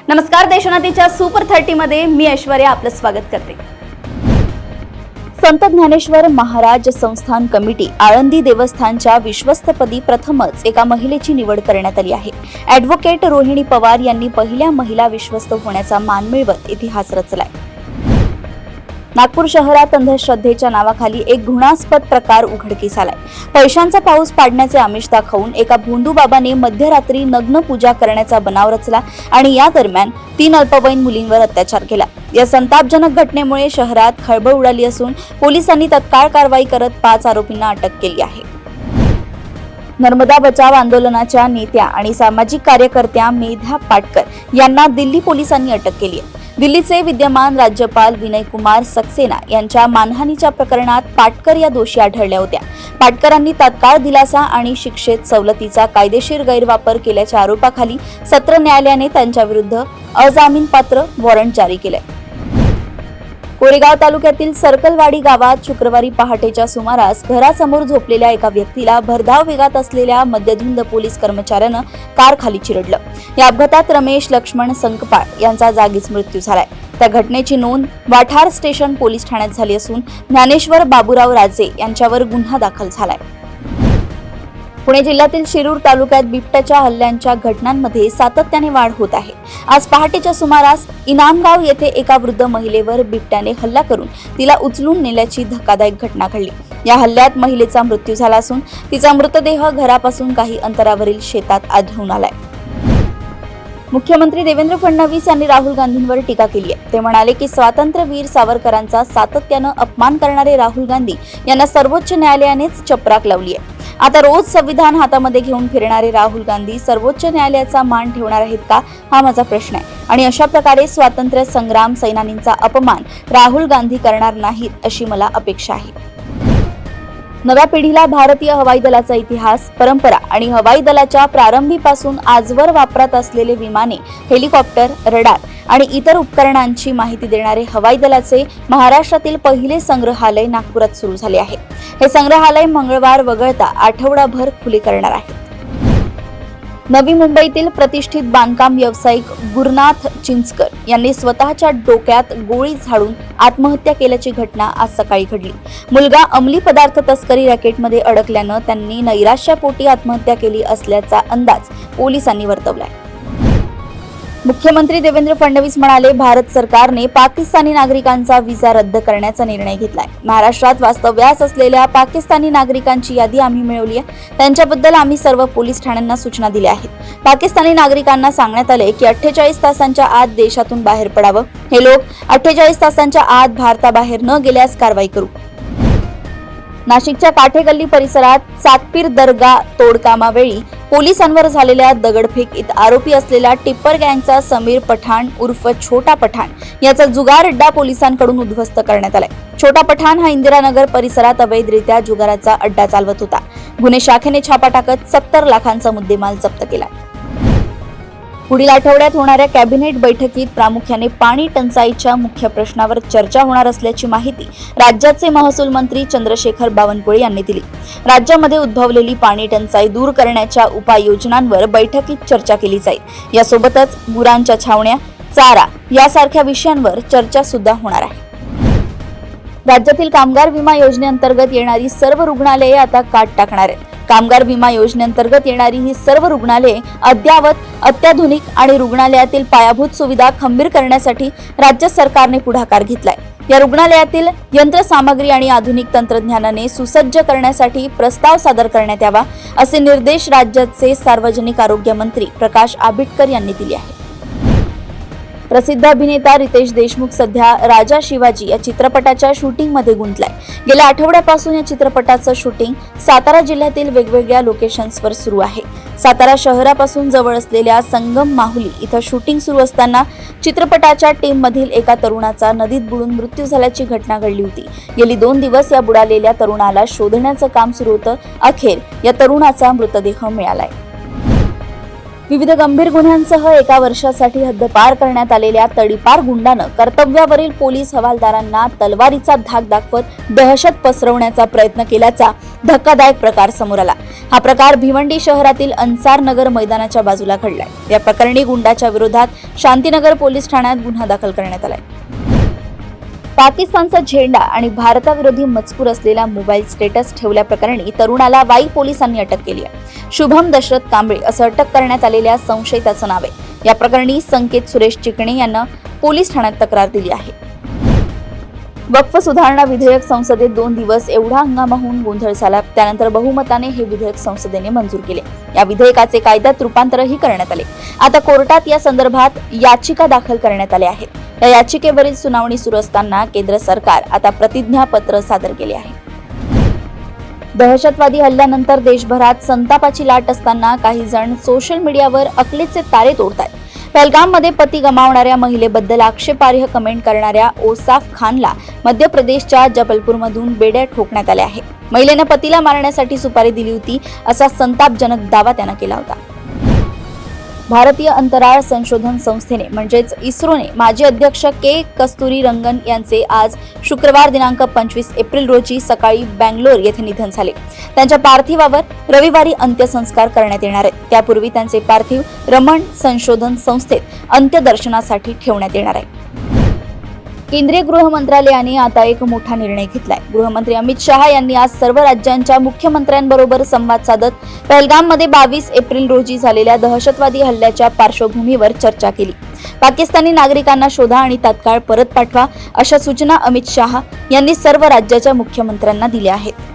नमस्कार, देशोन्नतीच्या सुपर 30 मध्ये मी ऐश्वर्या आपलं स्वागत करते। संत ज्ञानेश्वर महाराज संस्थान कमिटी आळंदी देवस्थानच्या विश्वस्तपदी प्रथमच एका महिलेची निवड करण्यात आली आहे। ॲडव्होकेट रोहिणी पवार यांनी पहिल्या महिला विश्वस्त होण्याचा मान मिळवत इतिहास रचलाय। नागपूर शहरात अंधश्रद्धेच्या नावाखाली एक घृणास्पद प्रकार उघडकीस आलाय। पैशांचा पाऊस पाडण्याचे आमिष दाखवून एका भोंदू बाबाने मध्यरात्री नग्न पूजा करण्याचा बनाव रचला आणि या दरम्यान 3 अल्पवयीन मुलींवर अत्याचार केला। या संतापजनक घटनेमुळे शहरात खळबळ उडाली असून पोलिसांनी तत्काळ कारवाई करत 5 आरोपींना अटक केली आहे। नर्मदा बचाव आंदोलनाच्या नेत्या आणि सामाजिक कार्यकर्त्या मेधा पाटकर यांना दिल्ली पोलिसांनी अटक केली आहे। दिल्लीचे विद्यमान राज्यपाल विनय कुमार सक्सेना यांच्या मानहानीच्या प्रकरणात पाटकर या दोषी आढळल्या होत्या। पाटकरांनी तात्काळ दिलासा आणि शिक्षेत सवलतीचा कायदेशीर गैरवापर केल्याच्या आरोपाखाली सत्र न्यायालयाने त्यांच्याविरुद्ध अजामीनपात्र वॉरंट जारी केले। कोरेगाव तालुक्यातील सर्कलवाडी गावात शुक्रवारी पहाटेच्या सुमारास घरासमोर झोपलेल्या एका व्यक्तीला भरधाव वेगात असलेल्या मद्यधुंद पोलीस कर्मचाऱ्यानं कार खाली चिरडलं। या अपघातात रमेश लक्ष्मण संकपाळ यांचा जागीच मृत्यू झालाय। त्या घटनेची नोंद वाठार स्टेशन पोलीस ठाण्यात झाली असून ज्ञानेश्वर बाबूराव राजे यांच्यावर गुन्हा दाखल झालाय। पुणे जिल्ह्यातील शिरूर तालुक्यात बिबट्याच्या हल्ल्यांच्या घटनांमध्ये सातत्याने वाढ होत आहे। आज पहाटेच्या सुमारास इनामगाव येथे एका वृद्ध महिलेवर बिबट्याने हल्ला करून तिला उचलून नेल्याची धक्कादायक घटना घडली। या हल्ल्यात महिलेचा मृत्यू झाला असून तिचा मृतदेह घरापासून काही अंतरावरील शेतात आढळून आलाय। मुख्यमंत्री देवेंद्र फडणवीस यांनी राहुल गांधींवर टीका केली आहे। ते म्हणाले की स्वातंत्र्यवीर सावरकरांचा सातत्यानं अपमान करणारे राहुल गांधी यांना सर्वोच्च न्यायालयानेच चपराक लावली आहे। आता रोज संविधान हातामध्ये घेऊन फिरणारे राहुल गांधी सर्वोच्च न्यायालयाचा मान ठेवणार आहेत का, हा माझा प्रश्न आहे। आणि अशा प्रकारे स्वातंत्र्य संग्राम सेनानींचा अपमान राहुल गांधी करणार नाहीत अशी मला अपेक्षा आहे। नव्या पिढीला भारतीय हवाई दलाचा इतिहास, परंपरा आणि हवाई दलाच्या प्रारंभीपासून आजवर वापरात असलेले विमाने, हेलिकॉप्टर, रडार आणि इतर उपकरणांची माहिती देणारे हवाई दलाचे महाराष्ट्रातील पहिले संग्रहालय नागपुरात सुरू झाले आहे। हे संग्रहालय मंगळवार वगळता आठवडाभर खुले करणार आहे। नवी मुंबईतील प्रतिष्ठित बांधकाम व्यावसायिक गुरुनाथ चिंचकर यांनी स्वतःच्या डोक्यात गोळी झाडून आत्महत्या केल्याची घटना आज सकाळी घडली। मुलगा अंमली पदार्थ तस्करी रॅकेटमध्ये अडकल्यानं त्यांनी नैराश्यापोटी आत्महत्या केली असल्याचा अंदाज पोलिसांनी वर्तवलाय। मुख्यमंत्री देवेंद्र फडणवीस म्हणाले, भारत सरकारने पाकिस्तानी नागरिकांचा व्हिसा रद्द करण्याचा निर्णय घेतलाय। महाराष्ट्रात वास्तव्यास असलेल्या पाकिस्तानी नागरिकांची यादी आम्ही मिळवली आहे। त्यांच्याबद्दल आम्ही सर्व पोलीस ठाण्यांना सूचना दिल्या आहेत। पाकिस्तानी नागरिकांना सांगण्यात आले की 48 तासांच्या आत देशातून बाहेर पडावं। हे लोक 48 तासांच्या आत भारताबाहेर न गेल्यास कारवाई करू। नाशिकच्या काठेगल्ली परिसरात सातपीर दर्गा तोडकामावेळी पोलिसांवर झालेल्या दगडफेकीत आरोपी असलेला टिप्पर गँगचा समीर पठाण उर्फ छोटा पठाण याचा जुगार अड्डा पोलिसांकडून उद्ध्वस्त करण्यात आलाय। छोटा पठाण हा इंदिरानगर परिसरात अवैधरित्या जुगाराचा अड्डा चालवत होता। गुन्हे शाखेने छापा टाकत 70 लाखांचा मुद्देमाल जप्त केला। पुढील आठवड्यात होणाऱ्या कॅबिनेट बैठकीत प्रामुख्याने पाणी टंचाईच्या मुख्य प्रश्नावर चर्चा होणार असल्याची माहिती राज्याचे महसूल मंत्री चंद्रशेखर बावनकुळे यांनी दिली। राज्यामध्ये उद्भवलेली पाणी टंचाई दूर करण्याच्या उपाययोजनांवर बैठकीत चर्चा केली जाईल। यासोबतच गुरांच्या छावण्या, चारा यासारख्या विषयांवर चर्चा सुद्धा होणार आहे। राज्यातील कामगार विमा योजनेअंतर्गत येणारी सर्व रुग्णालये आता काट टाकणार आहेत। कामगार विमा योजनेअंतर्गत येणारी ही सर्व रुग्णालये अद्ययावत, अत्याधुनिक आणि रुग्णालयातील पायाभूत सुविधा खंबीर करण्यासाठी राज्य सरकारने पुढाकार घेतलाय। या रुग्णालयातील यंत्रसामग्री आणि आधुनिक तंत्रज्ञानाने सुसज्ज करण्यासाठी प्रस्ताव सादर करण्यात यावा असे निर्देश राज्याचे सार्वजनिक आरोग्य मंत्री प्रकाश आंबेडकर यांनी दिले आहेत। प्रसिद्ध अभिनेता रितेश देशमुख सध्या राजा शिवाजी या चित्रपटाच्या शूटिंगमध्ये गुंतलाय। गेल्या आठवड्यापासून या चित्रपटाचं शूटिंग सातारा जिल्ह्यातील वेगवेगळ्या लोकेशन्सवर सुरू आहे। सातारा शहरापासून जवळ असलेल्या संगम माहुली इथं शूटिंग सुरू असताना चित्रपटाच्या टीममधील एका तरुणाचा नदीत बुडून मृत्यू झाल्याची घटना घडली होती। गेली 2 दिवस या बुडालेल्या तरुणाला शोधण्याचं काम सुरू होतं। अखेर या तरुणाचा मृतदेह मिळालाय। विविध गंभीर गुन्ह्यांसह 1 वर्षासाठी हद्दपार करण्यात आलेल्या तडीपार गुंडानं कर्तव्यावरील पोलीस हवालदारांना तलवारीचा धाक दाखवत दहशत पसरवण्याचा प्रयत्न केल्याचा धक्कादायक प्रकार समोर आला। हा प्रकार भिवंडी शहरातील अन्सार नगर मैदानाच्या बाजूला घडलाय। या प्रकरणी गुंडाच्या विरोधात शांतीनगर पोलीस ठाण्यात गुन्हा दाखल करण्यात आलाय। पाकिस्तानचा झेंडा आणि भारताविरोधी मजकूर असलेला मोबाईल स्टेटस ठेवल्याप्रकरणी तरुणाला वाई पोलिसांनी अटक केली आहे। शुभम दशरथ कांबळे असं अटक करण्यात आलेल्या संशयिताचं नाव आहे। या प्रकरणी संकेत सुरेश चिकणे यांना पोलीस ठाण्यात तक्रार दिली आहे। वक्फ सुधारणा विधेयक संसदेत 2 दिवस एवढा हंगामा होऊन गोंधळ झाला। त्यानंतर बहुमताने हे विधेयक संसदेने मंजूर केले। या विधेयकाचे कायद्यात रूपांतरही करण्यात आले। आता कोर्टात या संदर्भात याचिका दाखल करण्यात आल्या आहेत। या याचिकेवरील सुनावणी सुरू असताना केंद्र सरकार आता प्रतिज्ञापत्र सादर केले आहे। दहशतवादी हल्ल्यानंतर देशभरात संतापाची लाट असताना काही जण सोशल मीडियावर अकलेचे तारे तोडतात। पहलगाममध्ये पती गमावणाऱ्या महिलेबद्दल आक्षेपार्ह कमेंट करणाऱ्या ओसाफ खानला मध्य प्रदेशच्या जबलपूरमधून बेड्या ठोकण्यात आल्या आहे। महिलेने पतीला मारण्यासाठी सुपारी दिली होती असा संतापजनक दावा त्यानं केला होता। भारतीय अंतराळ संशोधन संस्थेने म्हणजेच इस्रोने माजी अध्यक्ष के कस्तुरी रंगन यांचे आज शुक्रवार दिनांक 25 एप्रिल रोजी सकाळी बंगलोर येथे निधन झाले। त्यांच्या पार्थिवावर रविवारी अंत्यसंस्कार करण्यात येणार आहेत। त्यापूर्वी त्यांचे पार्थिव रमण संशोधन संस्थेत अंत्यदर्शनासाठी ठेवण्यात येणार आहे। केंद्रीय गृह मंत्रालयाने आता एक मोठा निर्णय घेतलाय। गृहमंत्री अमित शहा यांनी आज सर्व राज्यांच्या मुख्यमंत्र्यांबरोबर संवाद साधत पहलगाममध्ये 22 एप्रिल रोजी झालेल्या दहशतवादी हल्ल्याच्या पार्श्वभूमीवर चर्चा केली। पाकिस्तानी नागरिकांना शोधा आणि तात्काळ परत पाठवा अशा सूचना अमित शहा यांनी सर्व राज्याच्या मुख्यमंत्र्यांना दिल्या आहेत।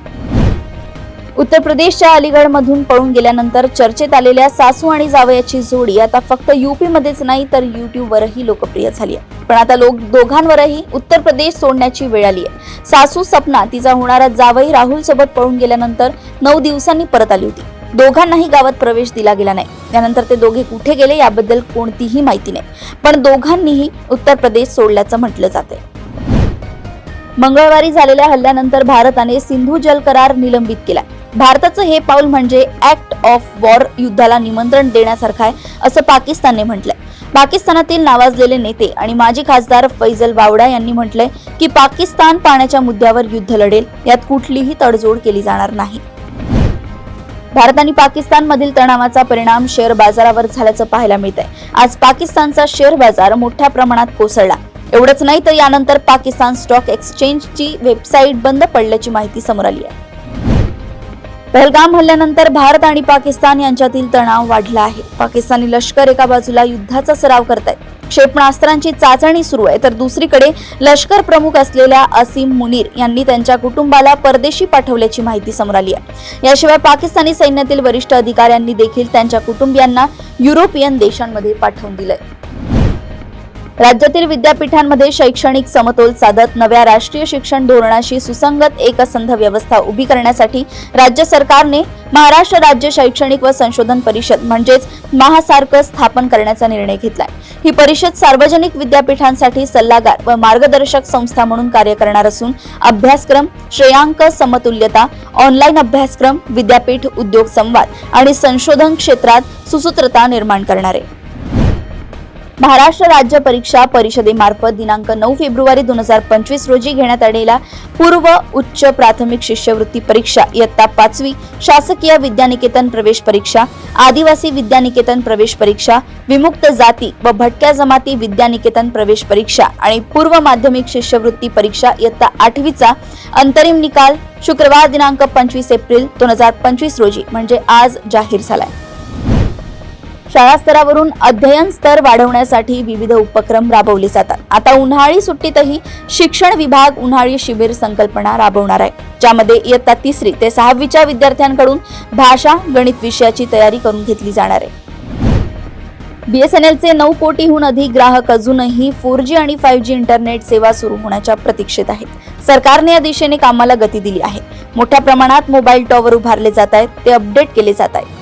उत्तर प्रदेशच्या अलीगडमधून पळून गेल्यानंतर चर्चेत आलेल्या सासू आणि जावयाची जोडी आता फक्त यूपी मध्येच नाही तर युट्यूबवरही लोकप्रिय झाली आहे। पण आता दोघांवरही उत्तर प्रदेश सोडण्याची वेळ आली आहे। सासू सपना तिचा होणारा जावई राहुल सोबत पळून गेल्यानंतर 9 दिवसांनी परत आली होती। दोघांनाही गावात प्रवेश दिला गेला नाही। त्यानंतर ते दोघे कुठे गेले याबद्दल कोणतीही माहिती नाही, पण दोघांनीही उत्तर प्रदेश सोडल्याचं म्हटलं जाते। मंगळवारी झालेल्या हल्ल्यानंतर भारताने सिंधू जल करार निलंबित केला। भारताचं हे पाऊल म्हणजे ऍक्ट ऑफ वॉर, युद्धाला निमंत्रण देण्यासारखं आहे असं पाकिस्तानने म्हटलंय। पाकिस्तानातील नावाजलेले नेते आणि माजी खासदार फैजल वावडा यांनी म्हटलंय की पाकिस्तान पाण्याच्या मुद्द्यावर युद्ध लढेल, यात कुठलीही तडजोड केली जाणार नाही। भारत आणि पाकिस्तान मधील तणावाचा परिणाम शेअर बाजारावर झाल्याचं पाहायला मिळतंय। आज पाकिस्तानचा शेअर बाजार मोठ्या प्रमाणात कोसळला। एवढंच नाही तर यानंतर पाकिस्तान स्टॉक एक्सचेंजची वेबसाईट बंद पडल्याची माहिती समोर आली आहे। पहलगाम हल्ल्यानंतर भारत आणि पाकिस्तान यांच्यातील तणाव वाढला आहे। पाकिस्तानी लष्कर एका बाजूला युद्धाचा सराव करत आहे, क्षेपणास्त्रांची चाचणी सुरू आहे, तर दुसरीकडे लष्कर प्रमुख असलेल्या असीम मुनीर यांनी त्यांच्या कुटुंबाला परदेशी पाठवल्याची माहिती समोर आली आहे। याशिवाय पाकिस्तानी सैन्यातील वरिष्ठ अधिकाऱ्यांनी देखील त्यांच्या कुटुंबियांना युरोपियन देशांमध्ये पाठवून दिलंय। राज्यातील विद्यापीठांमध्ये शैक्षणिक समतोल साधत नव्या राष्ट्रीय शिक्षण धोरणाशी सुसंगत एकसंध व्यवस्था उभी करण्यासाठी राज्य सरकारने महाराष्ट्र राज्य शैक्षणिक व संशोधन परिषद म्हणजेच महासार्क स्थापन करण्याचा निर्णय घेतलाय। ही परिषद सार्वजनिक विद्यापीठांसाठी सल्लागार व मार्गदर्शक संस्था म्हणून कार्य करणार असून अभ्यासक्रम, श्रेयांक समतुल्यता, ऑनलाईन अभ्यासक्रम, विद्यापीठ उद्योग संवाद आणि संशोधन क्षेत्रात सुसूत्रता निर्माण करणार आहे। महाराष्ट्र राज्य परीक्षा परिषदेमार्फत दिनांक 9 फेब्रुवारी 2025 रोजी घेण्यात आलेल्या पूर्व उच्च प्राथमिक शिष्यवृत्ती परीक्षा, इयत्ता 5वी, शासकीय विद्यानिकेतन प्रवेश परीक्षा, आदिवासी विद्यानिकेतन प्रवेश परीक्षा, विमुक्त जाती व भटक्या जमाती विद्यानिकेतन प्रवेश परीक्षा आणि पूर्व माध्यमिक शिष्यवृत्ती परीक्षा इयत्ता 8वीचा अंतरिम निकाल शुक्रवार दिनांक 25 एप्रिल 2025 रोजी म्हणजे आज जाहीर झालाय। शाळा स्तरावरून अध्ययन स्तर वाढवण्यासाठी विविध उपक्रम राबवले जातात। आता उन्हाळी सुट्टीतही शिक्षण विभाग उन्हाळी शिबिर संकल्पना राबवणार आहे, ज्यामध्ये इयत्ता 3री ते 6वीच्या विद्यार्थ्यांकडून भाषा, गणित विषयाची तयारी करून घेतली जाणार आहे। बीएसएनएलचे 9 कोटीहून अधिक ग्राहक अजूनही 4G आणि 5G इंटरनेट सेवा सुरू होण्याच्या प्रतीक्षेत आहेत। सरकारने या दिशेने कामाला गती दिली आहे। मोठ्या प्रमाणात मोबाईल टॉवर उभारले जात आहेत, ते अपडेट केले जात आहेत।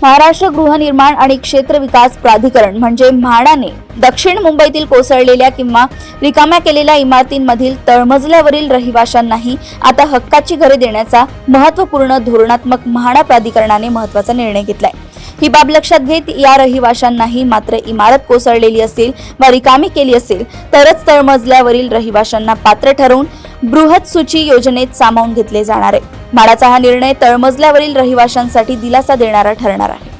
महाराष्ट्र गृहनिर्माण आणि क्षेत्र विकास प्राधिकरण म्हणजे म्हाडाने दक्षिण मुंबईतील कोसळलेल्या किंवा रिकाम्या केलेल्या इमारतींमधील तळमजल्यावरील रहिवाशांनाही आता हक्काची घरे देण्याचा महत्त्वपूर्ण धोरणात्मक म्हाडा प्राधिकरणाने महत्त्वाचा निर्णय घेतलाय। ही बाब लक्षात घेत या रहिवाशांनाही मात्र इमारत कोसळलेली असेल वा रिकामी केली असेल तरच तळमजल्यावरील रहिवाशांना पात्र ठरवून बृहत सूची योजनेत सामावून घेतले जाणार आहे। म्हाडाचा हा निर्णय तळमजल्यावरील रहिवाशांसाठी दिलासा देणारा ठरणार आहे।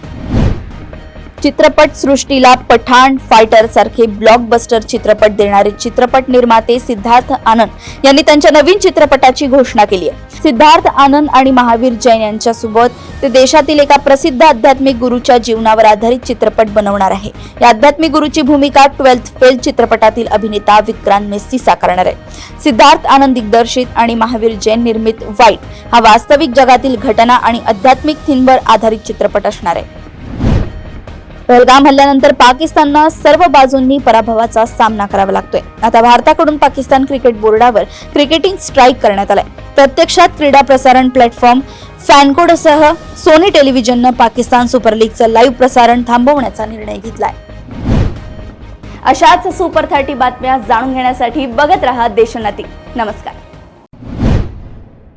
चित्रपट सृष्टीला पठाण, फायटर सारखे ब्लॉकबस्टर चित्रपट देणारे चित्रपट निर्माते सिद्धार्थ आनंद यांनी त्यांच्या नवीन चित्रपटाची घोषणा केली आहे। सिद्धार्थ आनंद आणि महावीर जैन यांच्यासोबत ते देशातील एका प्रसिद्ध आध्यात्मिक गुरूच्या जीवनावर आधारित चित्रपट बनवणार आहे। या आध्यात्मिक गुरूची भूमिका 12th फेल चित्रपटातील अभिनेता विक्रांत मेस्सी साकारणार आहे। सिद्धार्थ आनंद दिग्दर्शित आणि महावीर जैन निर्मित वाईट हा वास्तविक जगातील घटना आणि आध्यात्मिक थीमवर आधारित चित्रपट असणार आहे। पहलगाम हल्ल्यानंतर पाकिस्ताननं सर्व बाजूंनी पराभवाचा सामना करावा लागतोय। आता भारताकडून पाकिस्तान क्रिकेट बोर्डावर क्रिकेटिंग स्ट्राईक करण्यात आलाय। प्रत्यक्षात क्रीडा प्रसारण प्लॅटफॉर्म फॅनकोडसह सोनी टेलिव्हिजननं पाकिस्तान सुपर लीगचं लाईव्ह प्रसारण थांबवण्याचा निर्णय घेतलाय। अशाच सुपर 30 बातम्या जाणून घेण्यासाठी बघत रहा देशोन्नती। नमस्कार।